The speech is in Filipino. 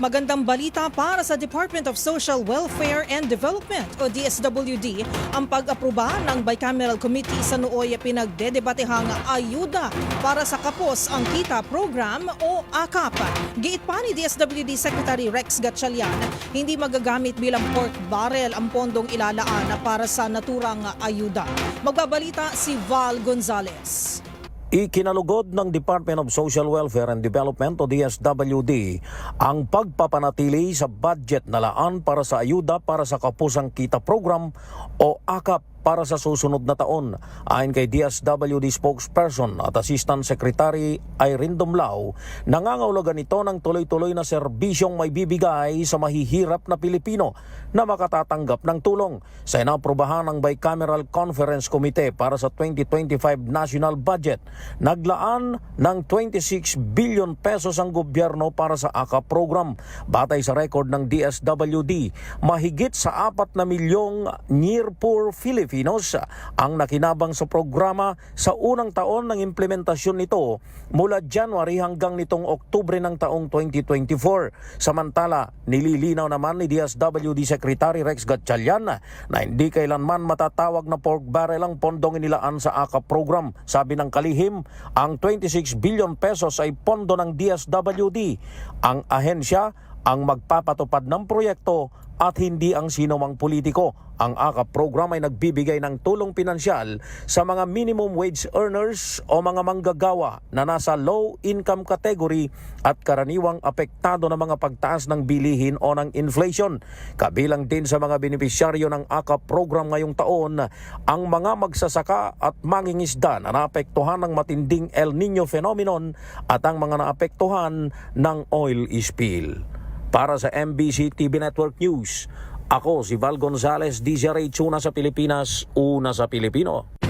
Magandang balita para sa Department of Social Welfare and Development o DSWD ang pag-aproba ng Bicameral Committee sa nooy pinagdedebatehang ayuda para sa Kapos ang Kita Program o AKAP. Giit pa ni DSWD Secretary Rex Gatchalian, hindi magagamit bilang pork barrel ang pondong ilalaan para sa naturang ayuda. Magbabalita si Val Gonzalez. Ikinalugod ng Department of Social Welfare and Development o DSWD ang pagpapanatili sa budget na laan para sa ayuda para sa Kapusang Kita Program o AKAP para sa susunod na taon. Ayon kay DSWD spokesperson at Assistant Secretary Irene Dumlao, nangangahulugan ito ng tuloy-tuloy na serbisyong may bibigay sa mahihirap na Pilipino na makatatanggap ng tulong. Sa inaprobahan ng Bicameral Conference Committee para sa 2025 National Budget, naglaan ng 26 billion pesos ang gobyerno para sa AKAP program. Batay sa record ng DSWD, mahigit sa 4 na milyong near poor Filipinos ang nakinabang sa programa sa unang taon ng implementasyon nito mula January hanggang nitong Oktubre ng taong 2024. Samantala, nililinaw naman ni DSWD Secretary Rex Gatchalian na hindi kailanman matatawag na pork barrel ang pondong inilaan sa AKAP program. Sabi ng kalihim, ang 26 billion pesos ay pondo ng DSWD. Ang ahensya ang magpapatupad ng proyekto at hindi ang sinumang politiko. Ang AKAP program ay nagbibigay ng tulong pinansyal sa mga minimum wage earners o mga manggagawa na nasa low income category at karaniwang apektado ng mga pagtaas ng bilihin o ng inflation. Kabilang din sa mga benepisyaryo ng AKAP program ngayong taon ang mga magsasaka at mangingisda na naapektuhan ng matinding El Nino phenomenon at ang mga naapektuhan ng oil spill. Para sa MBC TV Network News, ako si Val Gonzalez, DZRH, una sa Pilipinas, una sa Pilipino.